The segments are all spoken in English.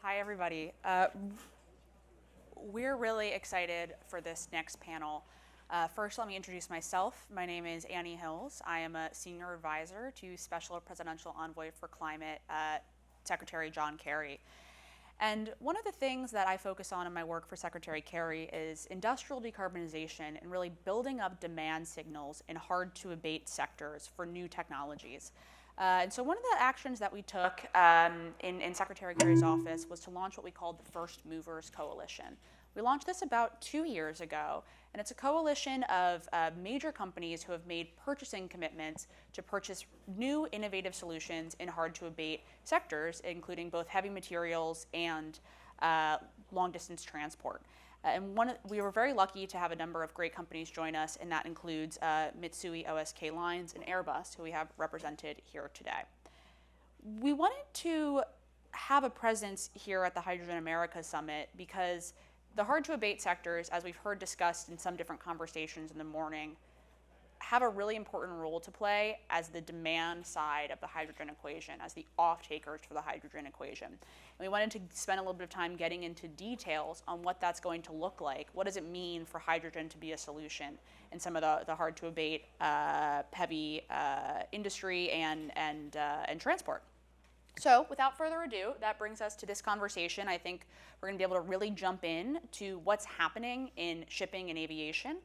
Hi, everybody. We're really excited for this next panel. First, let me introduce myself. My name is Annie Hills. I am a senior advisor to Special Presidential Envoy for Climate, Secretary John Kerry. And one of the things that I focus on in my work for Secretary Kerry is industrial decarbonization and really building up demand signals in hard-to-abate sectors for new technologies. And so one of the actions that we took in Secretary Kerry's office was to launch what we called the First Movers Coalition. We launched this about 2 years ago, and it's a coalition of major companies who have made purchasing commitments to purchase new innovative solutions in hard-to-abate sectors, including both heavy materials and long-distance transport. And we were very lucky to have a number of great companies join us, and that includes Mitsui, O.S.K.Lines, and Airbus, who we have represented here today. We wanted to have a presence here at the Hydrogen America Summit because the hard-to-abate sectors, as we've heard discussed in some different conversations in the morning, have a really important role to play as the demand side of the hydrogen equation, as the off-takers for the hydrogen equation. And we wanted to spend a little bit of time getting into details on what that's going to look like. What does it mean for hydrogen to be a solution in some of the hard-to-abate heavy industry and transport? So without further ado, that brings us to this conversation. I think we're going to be able to really jump in to what's happening in shipping and aviation,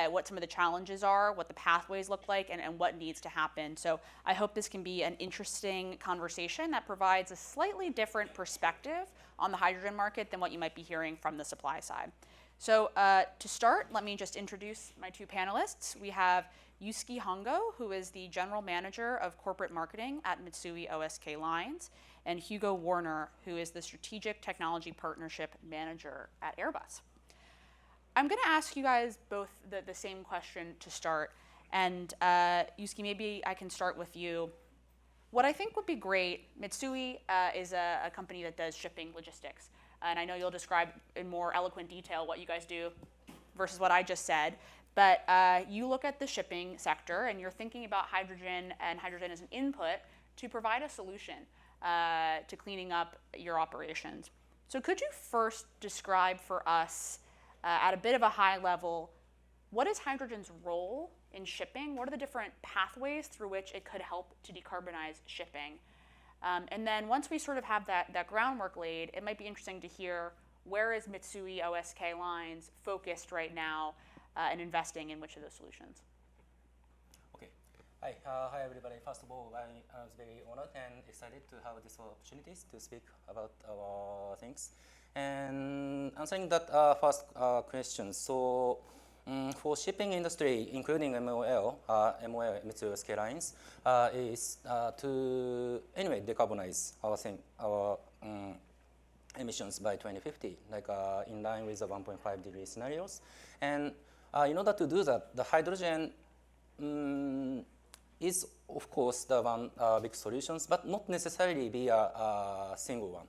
what some of the challenges are, what the pathways look like, and what needs to happen. So I hope this can be an interesting conversation that provides a slightly different perspective on the hydrogen market than what you might be hearing from the supply side. So to start, let me just introduce my two panelists. We have Yusuke Hongo, who is the General Manager of Corporate Marketing at Mitsui O.S.K.Lines, and Hugo Wagner, who is the Strategic Technology Partnership Manager at Airbus. I'm going to ask you guys both the same question to start. And Yusuke, maybe I can start with you. What I think would be great, Mitsui is a company that does shipping logistics. And I know you'll describe in more eloquent detail what you guys do versus what I just said. But you look at the shipping sector and you're thinking about hydrogen and hydrogen as an input to provide a solution to cleaning up your operations. So could you first describe for us at a bit of a high level, what is hydrogen's role in shipping? What are the different pathways through which it could help to decarbonize shipping? And then once we sort of have that groundwork laid, it might be interesting to hear where is Mitsui O.S.K.Lines focused right now and investing in which of those solutions? Okay. Hi, everybody. First of all, I was very honored and excited to have this opportunities to speak about our things. And answering that first question, so for shipping industry, including MOL, Mitsui O.S.K.Lines, is to anyway decarbonize our emissions by 2050, like in line with the 1.5 degree scenarios. And in order to do that, the hydrogen is, of course, the one big solutions, but not necessarily be a single one.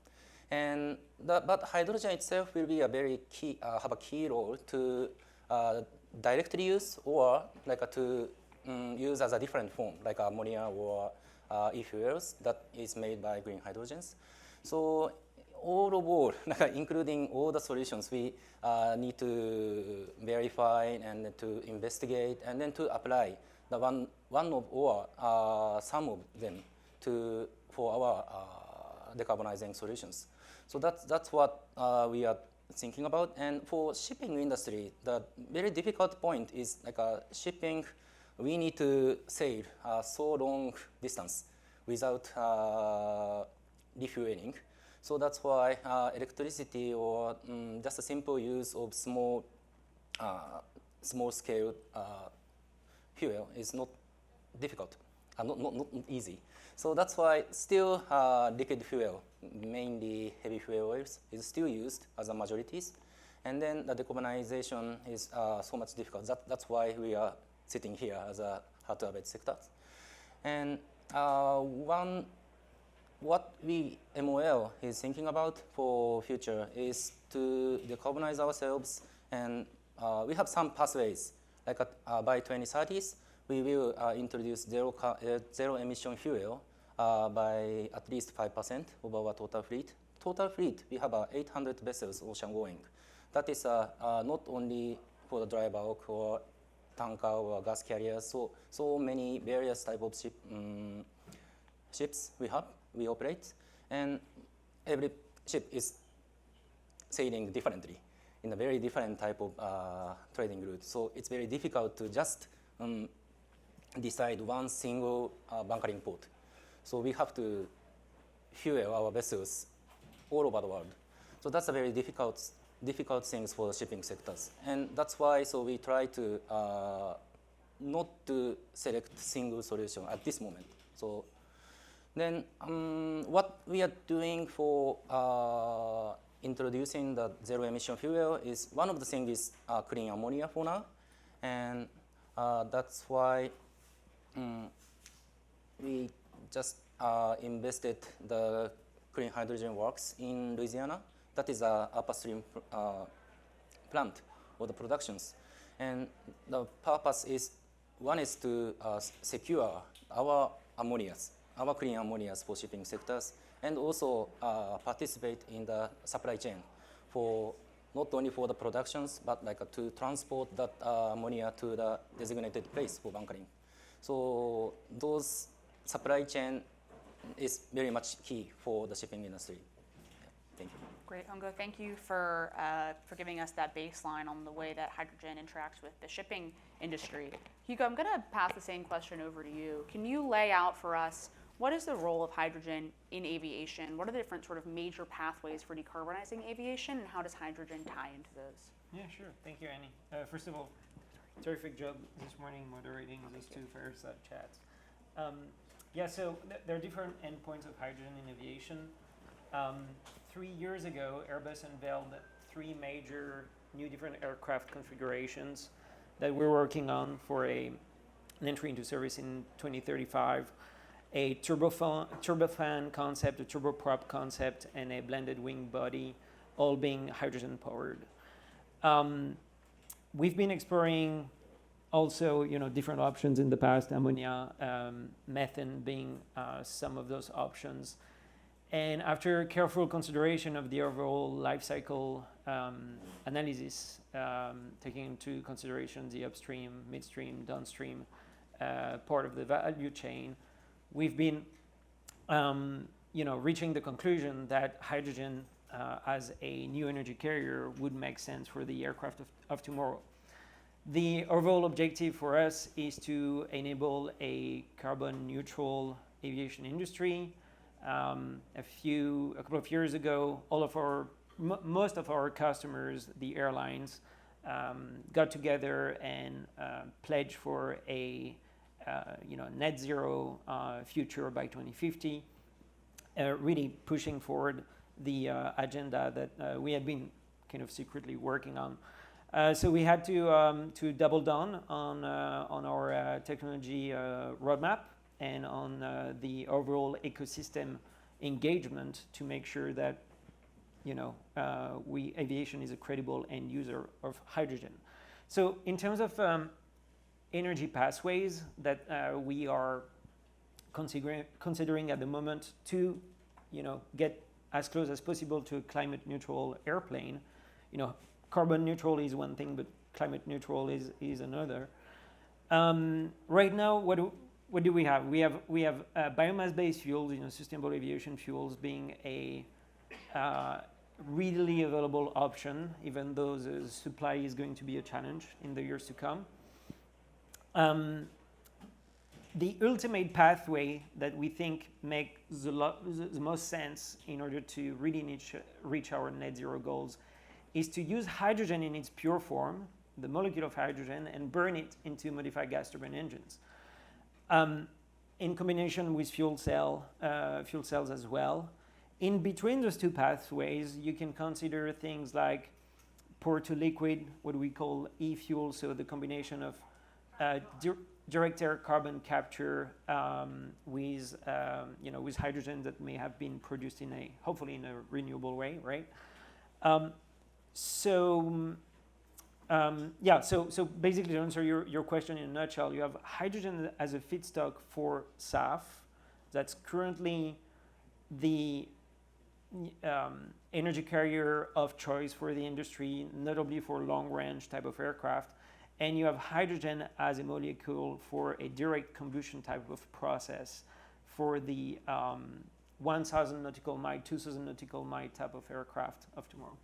And but hydrogen itself will be a very key, have a key role to directly use or like to use as a different form, like ammonia or e-fuels that is made by green hydrogens. So all of all, including all the solutions, we need to verify and to investigate and then to apply the one of or some of them for our decarbonizing solutions. So that's what we are thinking about. And for shipping industry, the very difficult point is like shipping, we need to sail so long distance without refueling. So that's why electricity or just a simple use of small scale fuel is not difficult, not easy. So that's why still liquid fuel, mainly heavy fuel oils, is still used as a majorities. And then the decarbonization is so much difficult. That's why we are sitting here as a hard-to-abate sectors. And what we, MOL, is thinking about for future is to decarbonize ourselves, and we have some pathways. Like by 2030s, we will introduce zero emission fuel by at least 5% of our total fleet total fleet, we have 800 vessels ocean-going. That is not only for the dry bulk or tanker or gas carriers, so many various type of ships we operate, and every ship is sailing differently in a very different type of trading route. So it's very difficult to just decide one single bunkering port. So we have to fuel our vessels all over the world. So that's a very difficult things for the shipping sectors. And that's why we try to not to select single solution at this moment. So then what we are doing for introducing the zero emission fuel is one of the things is clean ammonia for now. And that's why we just invested the clean hydrogen works in Louisiana. That is a upstream plant for the productions. And the purpose is, one is to secure our ammonias, our clean ammonias for shipping sectors, and also participate in the supply chain for not only for the productions, but like to transport that ammonia to the designated place for bunkering. So those supply chain is very much key for the shipping industry. Thank you. Great, Hongo. Thank you for giving us that baseline on the way that hydrogen interacts with the shipping industry. Hugo, I'm going to pass the same question over to you. Can you lay out for us what is the role of hydrogen in aviation? What are the different sort of major pathways for decarbonizing aviation, and how does hydrogen tie into those? Yeah, sure. Thank you, Annie. First of all, terrific job this morning moderating those two fireside chats. Yeah, so there are different endpoints of hydrogen in aviation. 3 years ago, Airbus unveiled 3 major new different aircraft configurations that we're working on for an entry into service in 2035. A turbofan concept, a turboprop concept, and a blended wing body, all being hydrogen powered. We've been exploring also, different options in the past, ammonia, methane being some of those options. And after careful consideration of the overall life cycle analysis, taking into consideration the upstream, midstream, downstream part of the value chain, we've been, reaching the conclusion that hydrogen as a new energy carrier would make sense for the aircraft of tomorrow. The overall objective for us is to enable a carbon neutral aviation industry. A couple of years ago, most of our customers, the airlines, got together and pledged for a net zero future by 2050, really pushing forward the agenda that we had been kind of secretly working on. So we had to double down on our technology roadmap and on the overall ecosystem engagement to make sure that aviation is a credible end user of hydrogen. So in terms of energy pathways that we are considering at the moment to get as close as possible to a climate neutral airplane, carbon neutral is one thing, but climate neutral is another. Right now, what do we have? We have biomass-based fuels, sustainable aviation fuels being a readily available option, even though the supply is going to be a challenge in the years to come. The ultimate pathway that we think makes the most sense in order to really reach our net zero goals is to use hydrogen in its pure form, the molecule of hydrogen, and burn it into modified gas turbine engines. In combination with fuel cells as well. In between those two pathways, you can consider things like pour to liquid, what we call e-fuel, so the combination of direct air carbon capture with hydrogen that may have been produced hopefully in a renewable way, right? So basically to answer your question in a nutshell, you have hydrogen as a feedstock for SAF. That's currently the energy carrier of choice for the industry, notably for long-range type of aircraft. And you have hydrogen as a molecule for a direct combustion type of process for the 1,000 nautical mile, 2,000 nautical mile type of aircraft of tomorrow.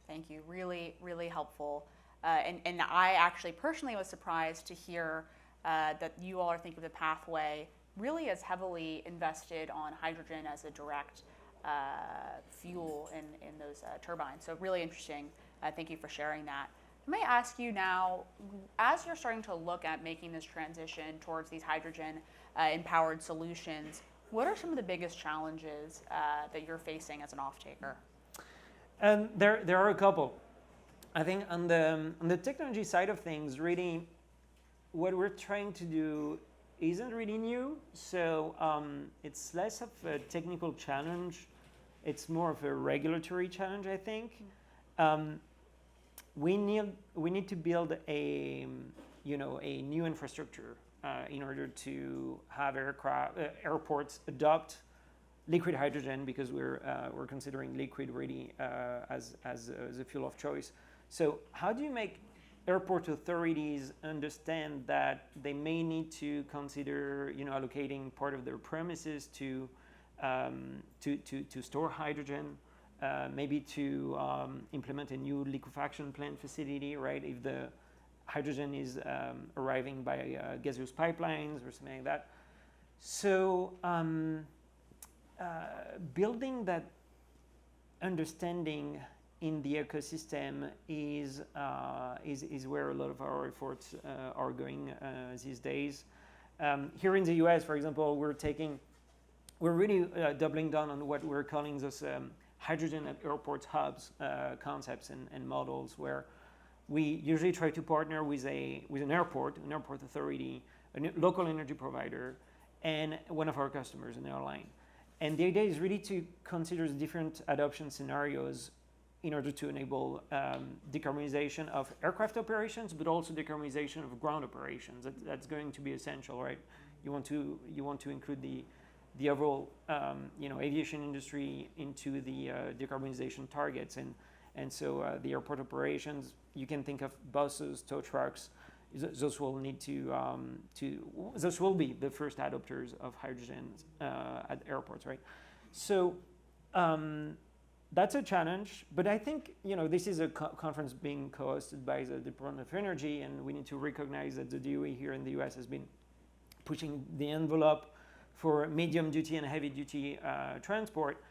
Thank you. Really, really helpful. And I actually personally was surprised to hear that you all are thinking of the pathway really as heavily invested on hydrogen as a direct fuel in those turbines. So really interesting. Thank you for sharing that. I may ask you now, as you're starting to look at making this transition towards these hydrogen empowered solutions, what are some of the biggest challenges that you're facing as an off-taker? There are a couple. I think on the technology side of things, really, what we're trying to do isn't really new. So it's less of a technical challenge. It's more of a regulatory challenge, I think. We need to build a new infrastructure in order to have airports adopt liquid hydrogen, because we're considering liquid really as a fuel of choice. So how do you make airport authorities understand that they may need to consider allocating part of their premises to store hydrogen, maybe to implement a new liquefaction plant facility, right? If the hydrogen is arriving by gaseous pipelines or something like that. So building that understanding in the ecosystem is where a lot of our efforts are going these days. Here in the US, for example, we're really doubling down on what we're calling those hydrogen at airport hubs concepts and models, where we usually try to partner with an airport authority, a local energy provider, and one of our customers, an airline. And the idea is really to consider the different adoption scenarios in order to enable decarbonization of aircraft operations, but also decarbonization of ground operations. That's going to be essential, right? You want to include the overall aviation industry into the decarbonization targets, and so the airport operations, you can think of buses, tow trucks. Those will need those will be the first adopters of hydrogen at airports, right? So that's a challenge, but I think this is a conference being co-hosted by the Department of Energy, and we need to recognize that the DOE here in the US has been pushing the envelope for medium duty and heavy duty transport.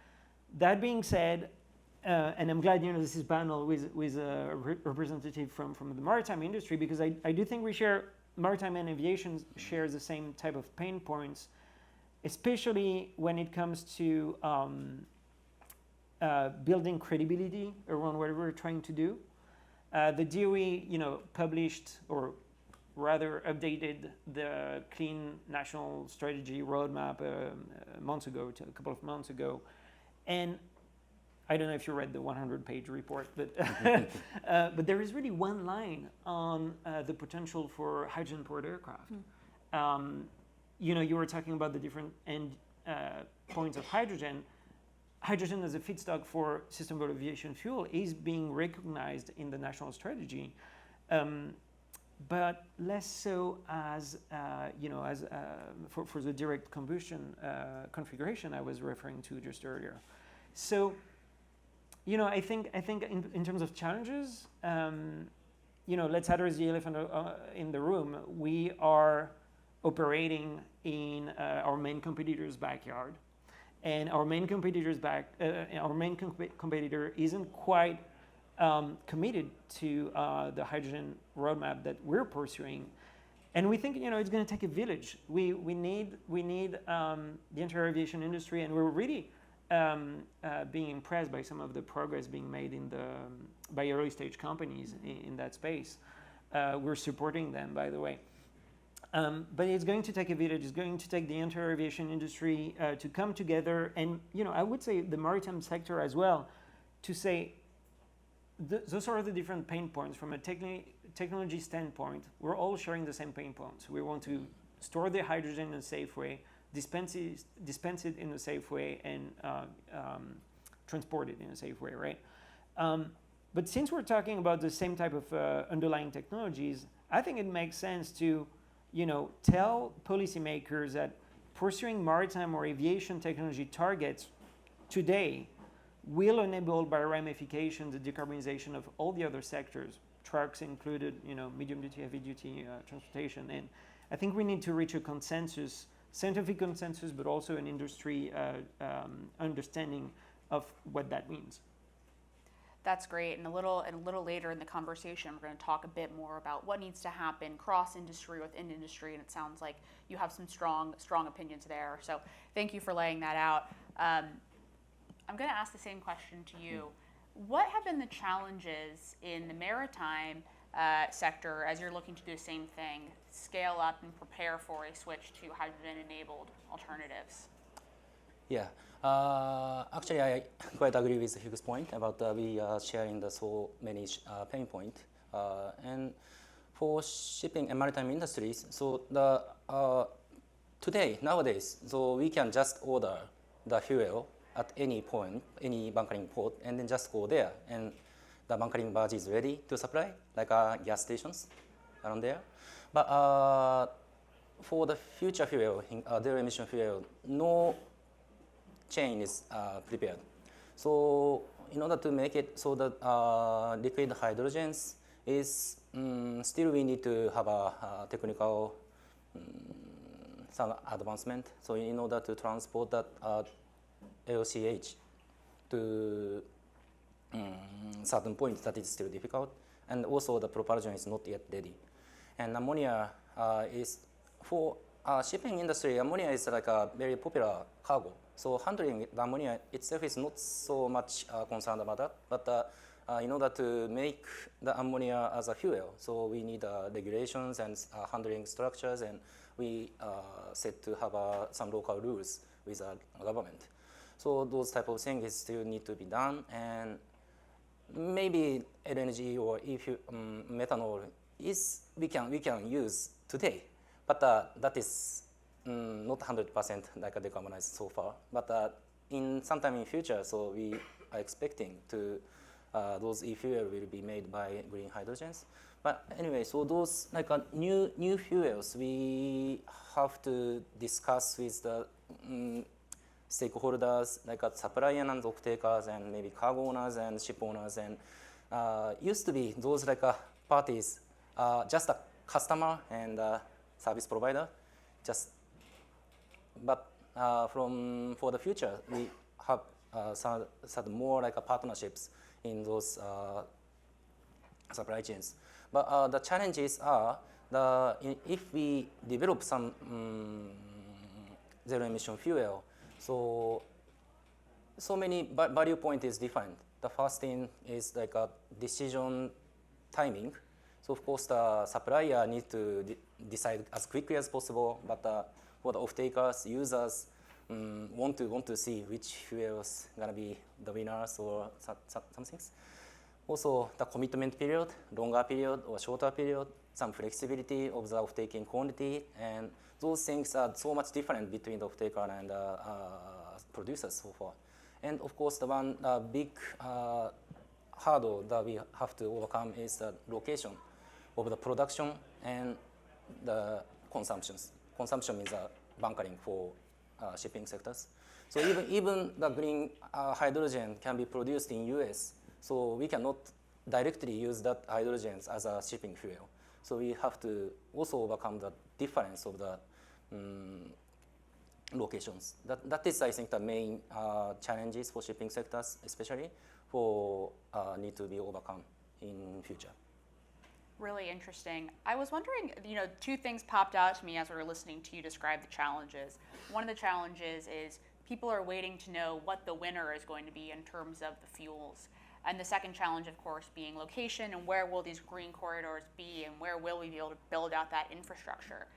That being said, and I'm glad this is panel with a representative from the maritime industry, because I do think maritime and aviation share the same type of pain points, especially when it comes to building credibility around what we're trying to do. The DOE, published, or rather updated, the Clean National Strategy Roadmap a couple of months ago, and I don't know if you read the 100-page report, but but there is really one line on the potential for hydrogen-powered aircraft. You were talking about the different end points of hydrogen. Hydrogen as a feedstock for sustainable aviation fuel is being recognized in the national strategy, but less so as for the direct combustion configuration I was referring to just earlier. So, I think in terms of challenges, let's address the elephant in the room. We are operating in our main competitor's backyard, and our main competitor isn't quite committed to the hydrogen roadmap that we're pursuing, and we think it's going to take a village. We need the entire aviation industry, and we're really being impressed by some of the progress being made by early stage companies in that space. We're supporting them, by the way. But it's going to take a village. It's going to take the entire aviation industry to come together, and I would say the maritime sector as well, to say those are the different pain points from a technology standpoint. We're all sharing the same pain points. We want to store the hydrogen in a safe way. dispense it in a safe way, and transport it in a safe way, right? But since we're talking about the same type of underlying technologies, I think it makes sense to, tell policymakers that pursuing maritime or aviation technology targets today will enable, by ramification, the decarbonization of all the other sectors, trucks included, medium duty, heavy duty transportation. And I think we need to reach a consensus, scientific consensus, but also an industry understanding of what that means. That's great. And a little later in the conversation, we're going to talk a bit more about what needs to happen cross industry, within industry, and it sounds like you have some strong opinions there. So thank you for laying that out. I'm going to ask the same question to you. What have been the challenges in the maritime sector as you're looking to do the same thing, scale up and prepare for a switch to hydrogen-enabled alternatives? Yeah, actually, I quite agree with Hugo's point about we are sharing so many pain points. And for shipping and maritime industries, so nowadays, so we can just order the fuel at any point, any bunkering port, and then just go there, and the bunkering barge is ready to supply, like gas stations around there. But for the future fuel, zero emission fuel, no chain is prepared. So in order to make it so that liquid hydrogens is still we need to have a technical some advancement. So in order to transport that LCH to certain points, that is still difficult, and also the propulsion is not yet ready. And ammonia is for shipping industry. Ammonia is like a very popular cargo. So handling the ammonia itself is not so much concerned about that. But in order to make the ammonia as a fuel, so we need regulations and handling structures, and we set to have some local rules with the government. So those type of things still need to be done, and maybe LNG or methanol is we can use today, but that is not 100% like decarbonized so far. But in sometime in future, so we are expecting to those e-fuel will be made by green hydrogens. But anyway, so those like new fuels we have to discuss with the stakeholders like suppliers and off-takers and maybe cargo owners and ship owners, and used to be those like parties just a customer and service provider, but for the future we have some more like partnerships in those supply chains. But the challenges are if we develop some zero emission fuel, so many value point is different. The first thing is like a decision timing. So of course the supplier needs to decide as quickly as possible, but for the off-takers, users want to see which fuel is gonna be the winners or some things. Also the commitment period, longer period or shorter period, some flexibility of the off-taking quantity, and those things are so much different between the off-taker and producers so far. And of course, the one big hurdle that we have to overcome is the location of the production and the consumptions. Consumption means bunkering for shipping sectors. So even the green hydrogen can be produced in US, so we cannot directly use that hydrogen as a shipping fuel. So we have to also overcome the difference of the locations. That is, I think, the main challenges for shipping sectors, especially for need to be overcome in future. Really interesting. I was wondering, two things popped out to me as we were listening to you describe the challenges. One of the challenges is people are waiting to know what the winner is going to be in terms of the fuels. And the second challenge, of course, being location and where will these green corridors be and where will we be able to build out that infrastructure.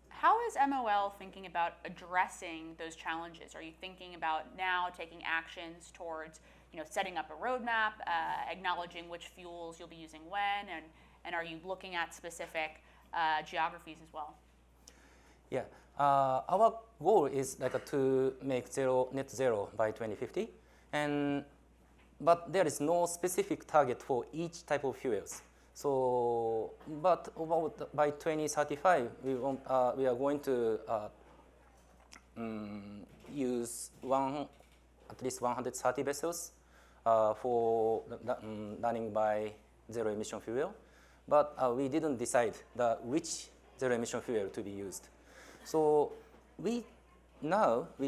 How is MOL thinking about addressing those challenges? Are you thinking about now taking actions towards setting up a roadmap, acknowledging which fuels you'll be using when, and are you looking at specific geographies as well? Yeah, Our goal is like to make net zero by 2050, but there is no specific target for each type of fuels. So, but about by 2035, we are going to use at least 130 vessels for running by zero emission fuel, but we didn't decide which zero emission fuel to be used. So we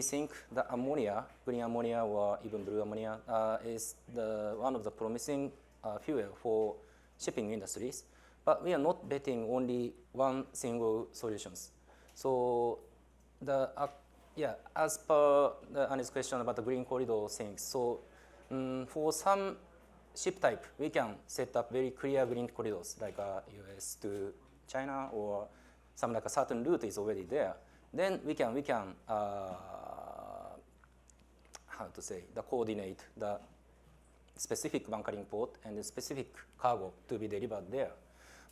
think that ammonia, green ammonia or even blue ammonia is one of the promising fuel for shipping industries, but we are not betting only one single solutions. So as per Annie's question about the green corridor things, so for some ship type, we can set up very clear green corridors like US to China, or some like a certain route is already there. Then we can coordinate the specific bunkering port and the specific cargo to be delivered there.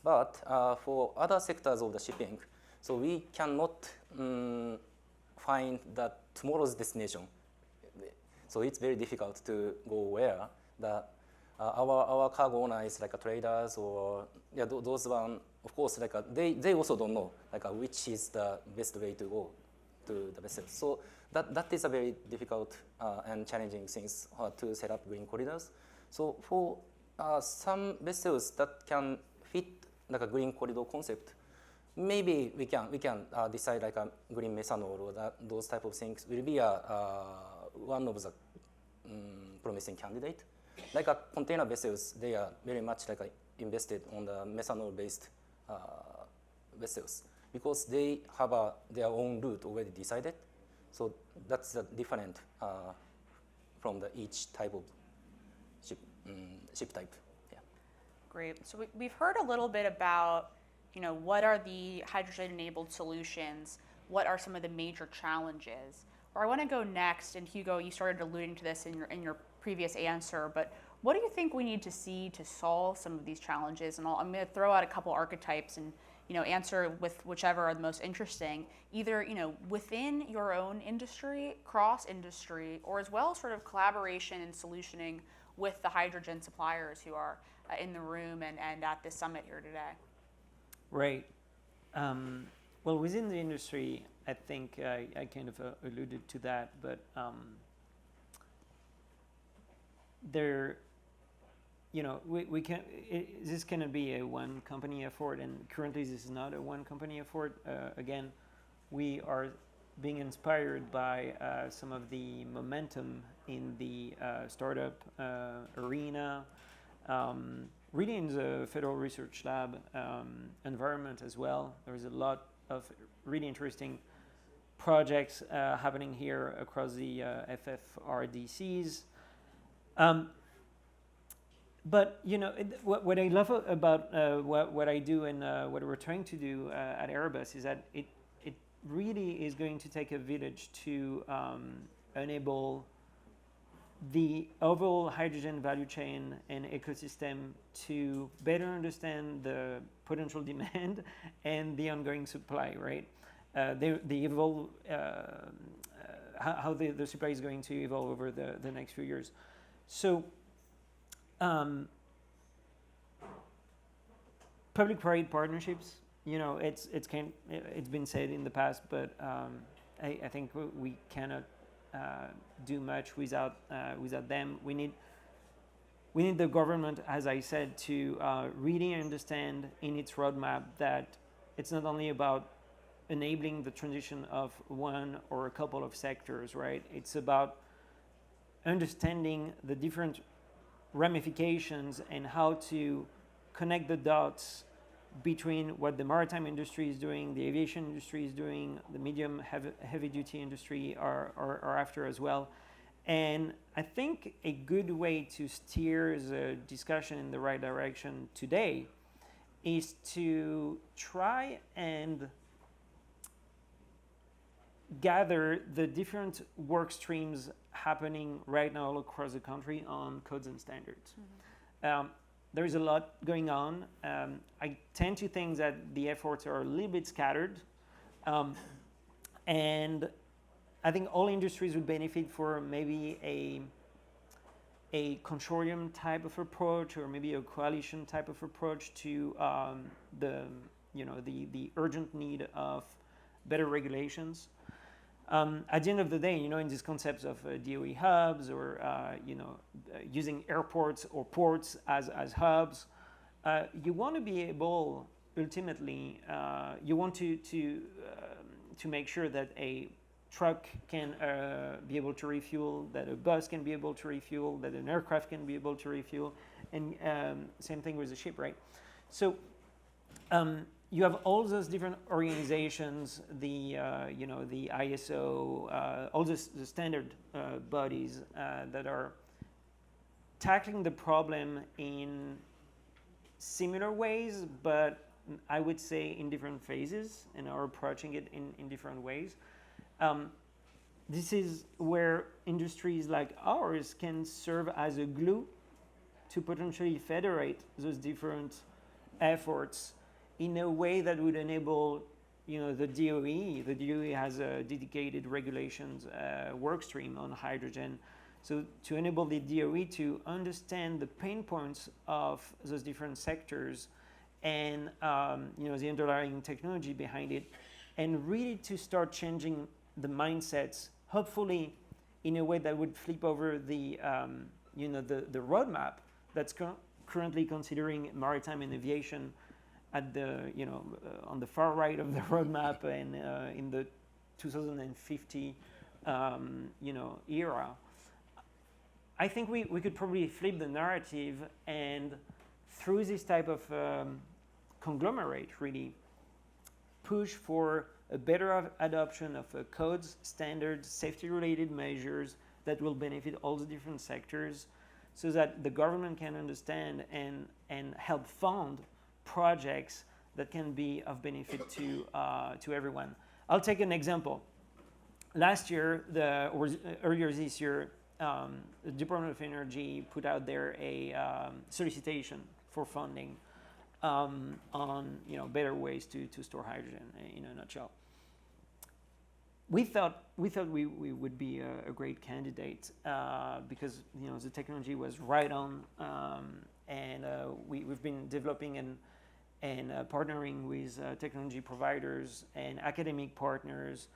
But for other sectors of the shipping, so we cannot find that tomorrow's destination. So it's very difficult to go where our cargo owner is like a traders or those one. Of course, like they also don't know like which is the best way to go to the vessel. So that is a very difficult and challenging things to set up green corridors. So for some vessels that can fit like a green corridor concept, maybe we can decide like a green methanol or those type of things will be one of the promising candidate. Like a container vessels, they are very much like invested on the methanol-based vessels because they have their own route already decided. So that's different from each type of ship type. Yeah. Great. So we've heard a little bit about, what are the hydrogen-enabled solutions? What are some of the major challenges? Where I want to go next, and Hugo, you started alluding to this in your previous answer, but what do you think we need to see to solve some of these challenges? And I'm going to throw out a couple archetypes and answer with whichever are the most interesting, either within your own industry, cross industry, or as well sort of collaboration and solutioning with the hydrogen suppliers who are in the room and at this summit here today. Right. Well, within the industry, I think I kind of alluded to that, but we can. This cannot be a one company effort, and currently this is not a one company effort. Again, we are being inspired by some of the momentum in the startup arena, really in the Federal Research Lab environment as well. There's a lot of really interesting projects happening here across the FFRDCs. But what I love about what I do and what we're trying to do at Airbus is that it really is going to take a village to enable the overall hydrogen value chain and ecosystem to better understand the potential demand and the ongoing supply, right? They evolve, how the supply is going to evolve over the next few years. So public-private partnerships, it's been said in the past, but I think we cannot do much without them. We need the government, as I said, to really understand in its roadmap that it's not only about enabling the transition of one or a couple of sectors, right? It's about understanding the different ramifications and how to connect the dots between what the maritime industry is doing, the aviation industry is doing, the medium heavy duty industry are after as well. And I think a good way to steer the discussion in the right direction today is to try and gather the different work streams happening right now all across the country on codes and standards. Mm-hmm. There is a lot going on. I tend to think that the efforts are a little bit scattered. And I think all industries would benefit for maybe a consortium type of approach, or maybe a coalition type of approach to the urgent need of better regulations. At the end of the day, in these concepts of DOE hubs, or using airports or ports as hubs, you want to be able, ultimately, you want to make sure that a truck can be able to refuel, that a bus can be able to refuel, that an aircraft can be able to refuel, and same thing with a ship, right? So you have all those different organizations, the ISO, all the standard bodies that are tackling the problem in similar ways, but I would say in different phases, and are approaching it in different ways. This is where industries like ours can serve as a glue to potentially federate those different efforts in a way that would enable, the DOE. The DOE has a dedicated regulations work stream on hydrogen. So to enable the DOE to understand the pain points of those different sectors and the underlying technology behind it, and really to start changing the mindsets, hopefully in a way that would flip over the roadmap that's currently considering maritime and aviation at the on the far right of the roadmap, and in the 2050 era. I think we could probably flip the narrative, and through this type of conglomerate, really push for a better adoption of codes, standards, safety-related measures that will benefit all the different sectors, so that the government can understand and help fund projects that can be of benefit to everyone. I'll take an example. Last year, earlier this year, the Department of Energy put out there a solicitation for funding on better ways to store hydrogen, in a nutshell. We thought we would be a great candidate because the technology was right on, and we've been developing and partnering with technology providers and academic partners,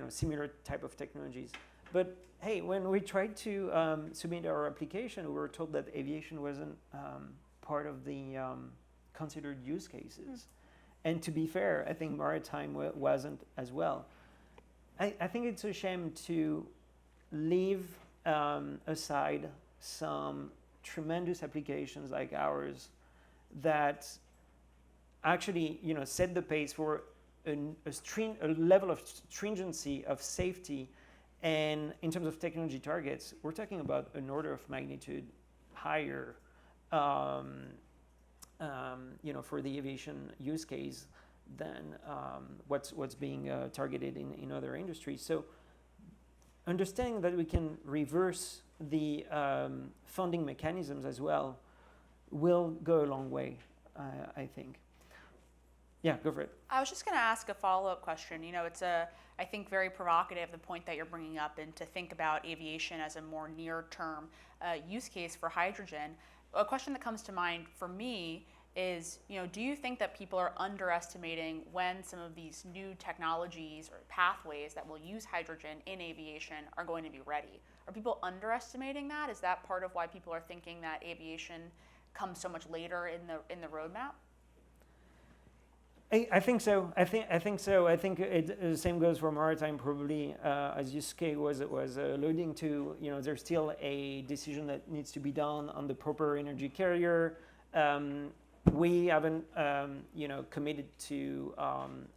similar type of technologies. But hey, when we tried to submit our application, we were told that aviation wasn't part of the considered use cases. And to be fair, I think maritime wasn't as well. I think it's a shame to leave aside some tremendous applications like ours that actually, set the pace for a level of stringency of safety. And in terms of technology targets, we're talking about an order of magnitude higher, for the aviation use case than what's being targeted in other industries. So understanding that we can reverse the funding mechanisms as well will go a long way, I think. Yeah, go for it. I was just going to ask a follow-up question. It's I think very provocative, the point that you're bringing up, and to think about aviation as a more near-term use case for hydrogen. A question that comes to mind for me is, do you think that people are underestimating when some of these new technologies or pathways that will use hydrogen in aviation are going to be ready? Are people underestimating that? Is that part of why people are thinking that aviation comes so much later in the roadmap? I think so. I think so. I think the same goes for maritime, probably, as Yusuke was alluding to. There's still a decision that needs to be done on the proper energy carrier. We haven't, committed to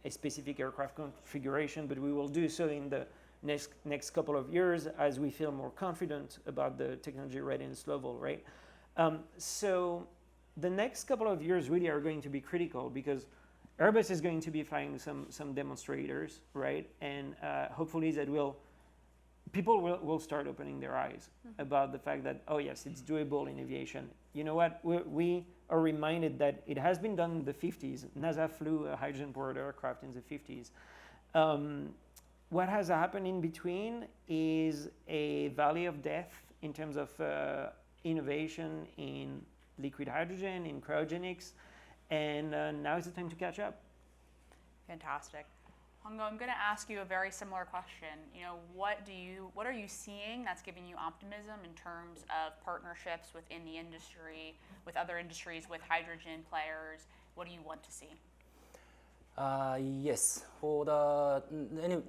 a specific aircraft configuration, but we will do so in the next couple of years as we feel more confident about the technology readiness level, right? So the next couple of years really are going to be critical, because Airbus is going to be flying some demonstrators, right? And hopefully people will start opening their eyes about the fact that, oh yes, it's doable in aviation. You know what? We are reminded that it has been done in the 50s. NASA flew a hydrogen-powered aircraft in the 50s. What has happened in between is a valley of death in terms of innovation in liquid hydrogen, in cryogenics, and now is the time to catch up. Fantastic. Hongo, I'm going to ask you a very similar question. What are you seeing that's giving you optimism in terms of partnerships within the industry, with other industries, with hydrogen players? What do you want to see? Yes,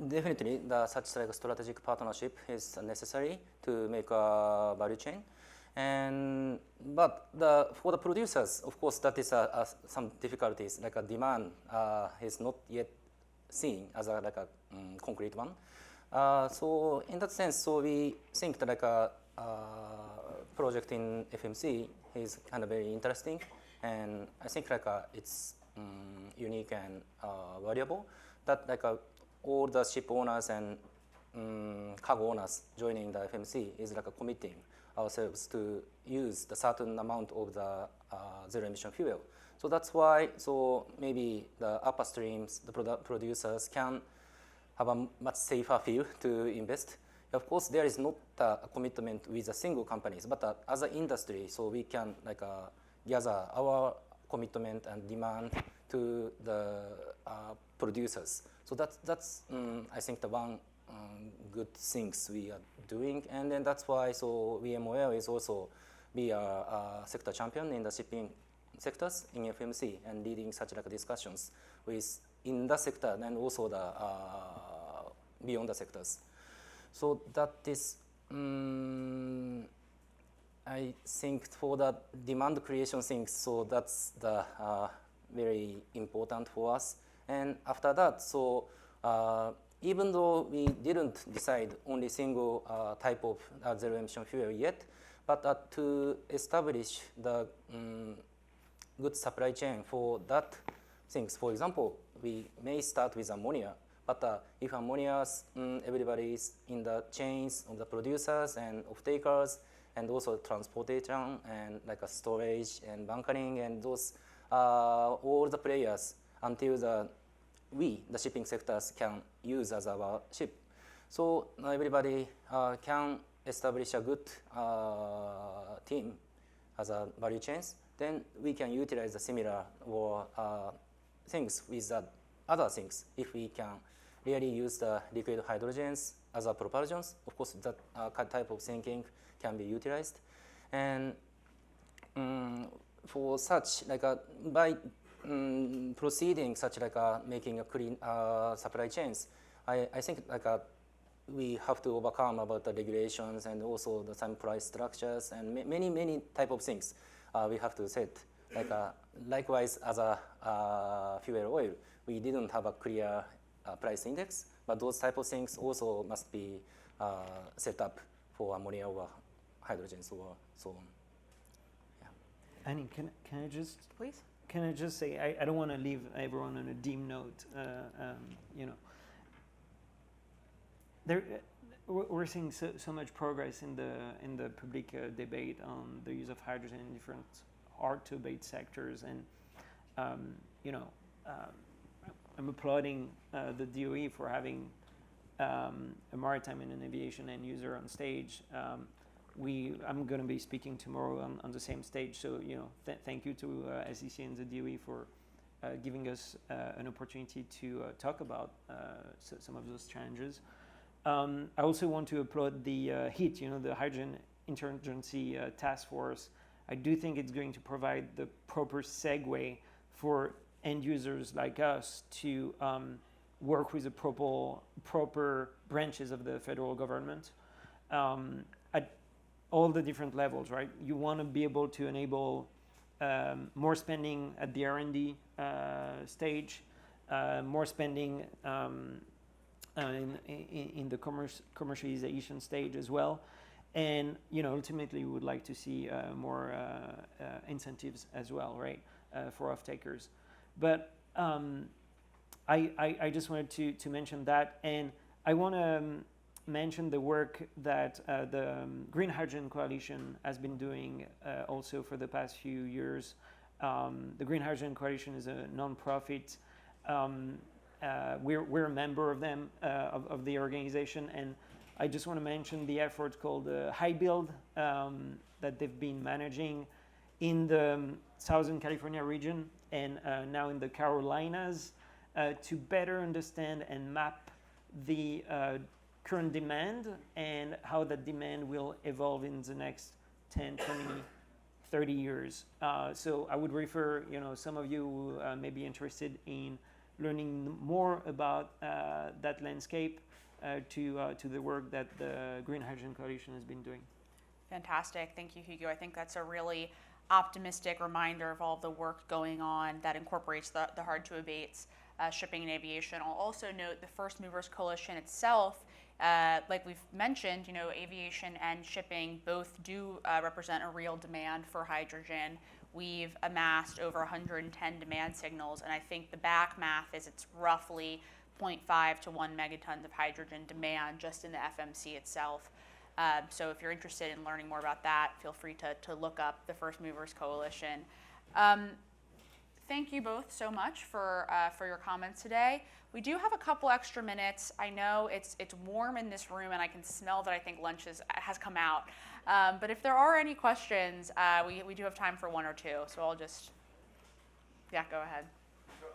definitely such like strategic partnership is necessary to make a value chain. But for the producers, of course, that is some difficulties, like a demand is not yet seen as a concrete one. So in that sense, so we think that like a project in FMC is kind of very interesting, and I think like it's unique and valuable. That like all the ship owners and cargo owners joining the FMC is like committing ourselves to use the certain amount of the zero emission fuel. So that's why, so maybe the upper streams, the producers can have a much safer field to invest. Of course, there is not a commitment with a single companies, but as an industry, so we can like gather our commitment and demand to the producers. So that's I think the one good things we are doing, and then that's why so VMware is also be a sector champion in the shipping sectors in FMC and leading such like discussions with in the sector and also the beyond the sectors. So that is I think for the demand creation things, so that's the very important for us. And after that, so even though we didn't decide only single type of zero emission fuel yet, but to establish the good supply chain for that things, for example, we may start with ammonia, but if ammonia, everybody is in the chains of the producers and off-takers, and also transportation and like a storage and bunkering and those all the players until the shipping sectors can use as our ship. So everybody can establish a good team as a value chains. Then we can utilize the similar or things with the other things. If we can really use the liquid hydrogens as a propulsions, of course that type of thinking can be utilized. And for such like by proceeding such like making a clean supply chains, I think like we have to overcome about the regulations and also the some price structures and many type of things we have to set. Like likewise as a fuel oil, we didn't have a clear price index, but those type of things also must be set up for ammonia or hydrogens or so on. Yeah. Annie, can I just Please. Can I just say I don't want to leave everyone on a dim note. We're seeing so much progress in the public debate on the use of hydrogen in different hard-to-abate sectors, and I'm applauding the DOE for having a maritime and an aviation end user on stage. I'm going to be speaking tomorrow on the same stage, so thank you to SEC and the DOE for giving us an opportunity to talk about some of those challenges. I also want to applaud the HIT, the Hydrogen Interagency Task Force. I do think it's going to provide the proper segue for end users like us to work with the proper branches of the federal government at all the different levels, right? You want to be able to enable more spending at the R&D stage, more spending in the commercialization stage as well. And ultimately, we would like to see more incentives as well, right, for off-takers. But I just wanted to mention that, and I want to mention the work that the Green Hydrogen Coalition has been doing also for the past few years. The Green Hydrogen Coalition is a non-profit we're a member of them of the organization, and I just want to mention the efforts called High Build that they've been managing in the Southern California region and now in the Carolinas to better understand and map the current demand and how that demand will evolve in the next 10, 20, 30 years. So I would refer, some of you who may be interested in learning more about that landscape to the work that the Green Hydrogen Coalition has been doing. Fantastic. Thank you, Hugo. I think that's a really optimistic reminder of all the work going on that incorporates the hard-to-abates, shipping and aviation. I'll also note the First Movers Coalition itself, like we've mentioned, aviation and shipping both do represent a real demand for hydrogen. We've amassed over 110 demand signals, and I think the back math is it's roughly 0.5 to 1 megatons of hydrogen demand just in the FMC itself. So if you're interested in learning more about that, feel free to look up the First Movers Coalition. Thank you both so much for your comments today. We do have a couple extra minutes. I know it's warm in this room, and I can smell that I think lunch has come out. But if there are any questions, we do have time for one or two. So I'll just, go ahead. So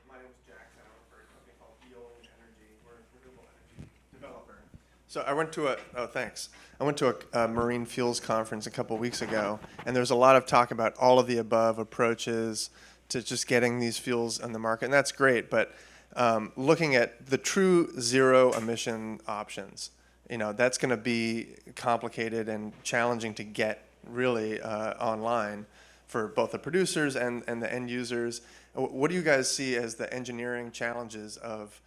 my name is Jackson. I work for a company called Eol Energy. We're a renewable energy developer. So I went to a marine fuels conference a couple weeks ago, and there was a lot of talk about all of the above approaches to just getting these fuels on the market, and that's great. But looking at the true zero emission options, that's going to be complicated and challenging to get really online for both the producers and the end users. What do you guys see as the engineering challenges of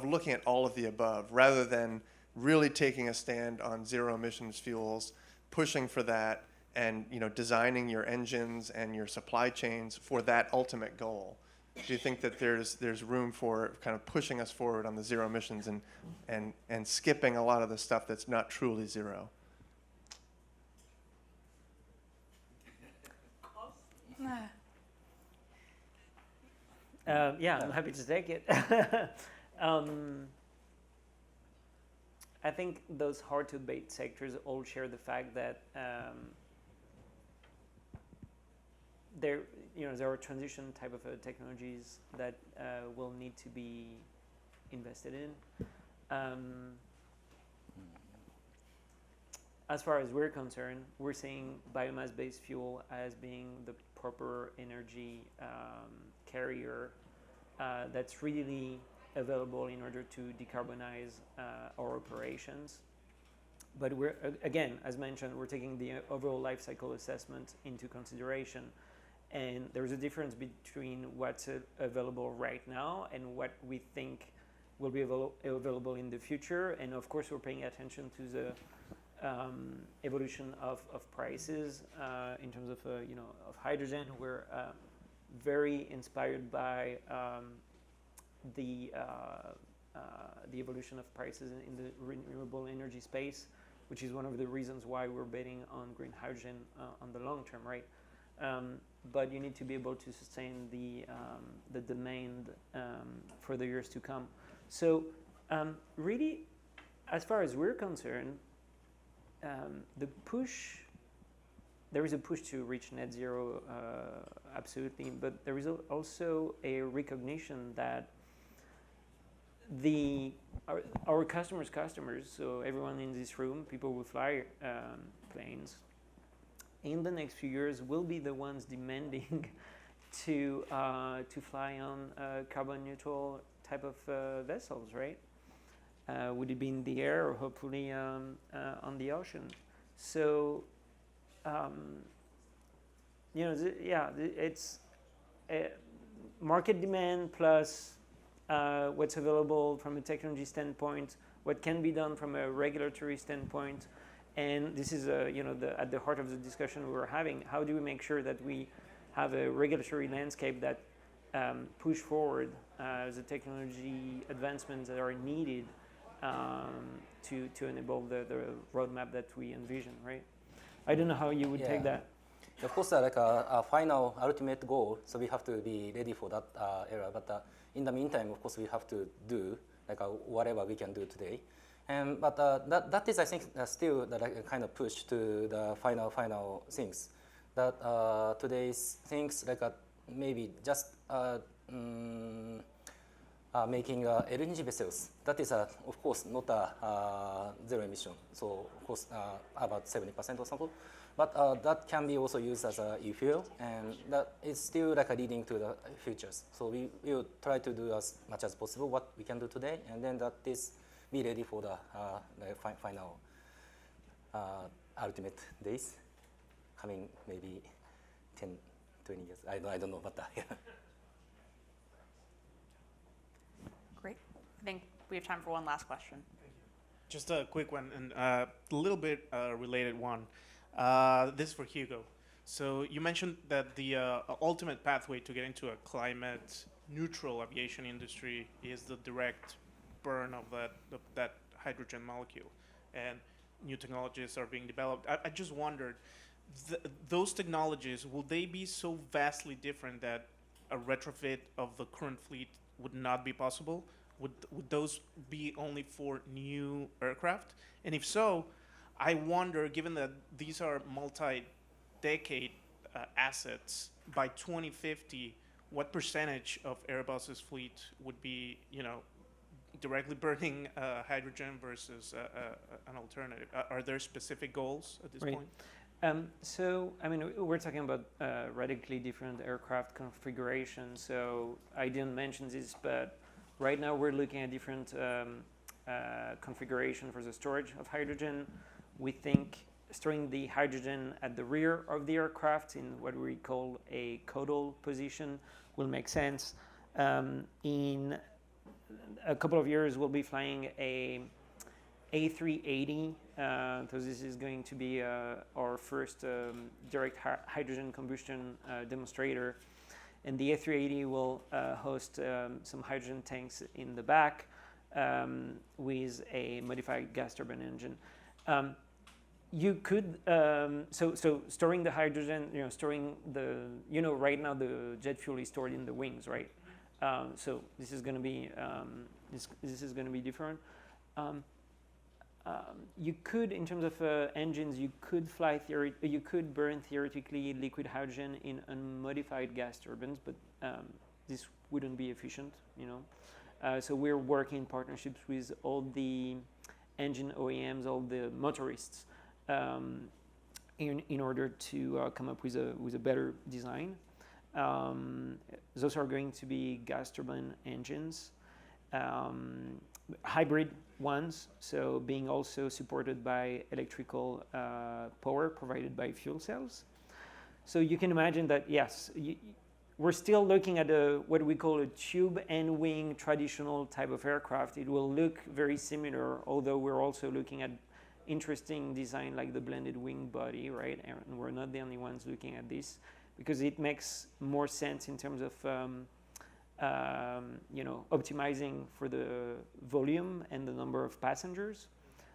looking at all of the above rather than really taking a stand on zero emissions fuels, pushing for that, and designing your engines and your supply chains for that ultimate goal? Do you think that there's room for kind of pushing us forward on the zero emissions and skipping a lot of the stuff that's not truly zero? I'm happy to take it. I think those hard-to-abate sectors all share the fact that there are transition type of technologies that will need to be invested in. As far as we're concerned, we're seeing biomass-based fuel as being the proper energy carrier that's really available in order to decarbonize our operations. But we're, again, as mentioned, we're taking the overall life cycle assessment into consideration. And there's a difference between what's available right now and what we think will be available in the future. And of course, we're paying attention to the evolution of prices in terms of of hydrogen. We're very inspired by the evolution of prices in the renewable energy space, which is one of the reasons why we're betting on green hydrogen on the long term, right? But you need to be able to sustain the demand for the years to come. So really, as far as we're concerned, there is a push to reach net zero, absolutely, but there is also a recognition that our customers, so everyone in this room, people who fly planes, in the next few years will be the ones demanding to fly on carbon neutral type of vessels, right? Would it be in the air or hopefully on the ocean? So, it's market demand plus what's available from a technology standpoint, what can be done from a regulatory standpoint. And this is, at the heart of the discussion we're having. How do we make sure that we have a regulatory landscape that push forward the technology advancements that are needed to enable the roadmap that we envision, right? I don't know how you would take that. Of course, like a final ultimate goal, so we have to be ready for that era. But in the meantime, of course, we have to do like whatever we can do today. But that is, I think, still the kind of push to the final things. That today's things like maybe just making LNG vessels. That is, of course, not a zero emission. So, of course, about 70% or something. But that can be also used as a e-fuel, and that is still like leading to the futures. So we will try to do as much as possible what we can do today, and then that is be ready for the final ultimate days, coming maybe 10, 20 years. I don't know, but yeah. Great. I think we have time for one last question. Just a quick one, and a little bit related one. This is for Hugo. So you mentioned that the ultimate pathway to get into a climate neutral aviation industry is the direct burn of that hydrogen molecule, and new technologies are being developed. I just wondered, those technologies, will they be so vastly different that a retrofit of the current fleet would not be possible? Would those be only for new aircraft? And if so, I wonder, given that these are multi-decade assets, by 2050, what percentage of Airbus's fleet would be, directly burning hydrogen versus an alternative? Are there specific goals at this point? So, I mean, we're talking about radically different aircraft configurations. So I didn't mention this, but right now we're looking at different configuration for the storage of hydrogen. We think storing the hydrogen at the rear of the aircraft in what we call a caudal position will make sense. In a couple of years, we'll be flying a A380. So this is going to be our first direct hydrogen combustion demonstrator. And the A380 will host some hydrogen tanks in the back with a modified gas turbine engine. You could, so storing the hydrogen, storing the, right now the jet fuel is stored in the wings, right? So this is going to be, this is going to be different. You could, in terms of engines, you could you could burn theoretically liquid hydrogen in unmodified gas turbines, but this wouldn't be efficient, So we're working in partnerships with all the engine OEMs, all the motorists, in order to come up with a better design. Those are going to be gas turbine engines, hybrid ones, so being also supported by electrical power provided by fuel cells. So you can imagine that, yes, we're still looking at what we call a tube and wing traditional type of aircraft. It will look very similar, although we're also looking at interesting design like the blended wing body, right? And we're not the only ones looking at this, because it makes more sense in terms of optimizing for the volume and the number of passengers.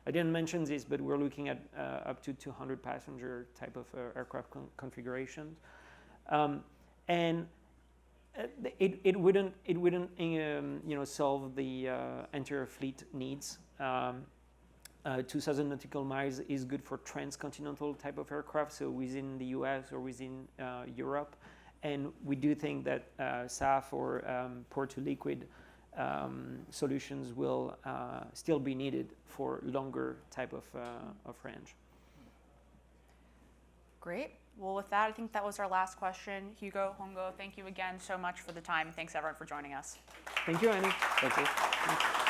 I didn't mention this, but we're looking at up to 200 passenger type of aircraft configurations, and it wouldn't solve the entire fleet needs. 2,000 nautical miles is good for transcontinental type of aircraft, so within the US or within Europe. And we do think that SAF or port-to-liquid solutions will still be needed for longer type of range. Great. Well, with that, I think that was our last question. Hugo, Hongo, thank you again so much for the time. Thanks, everyone, for joining us. Thank you, Annie. Thank you.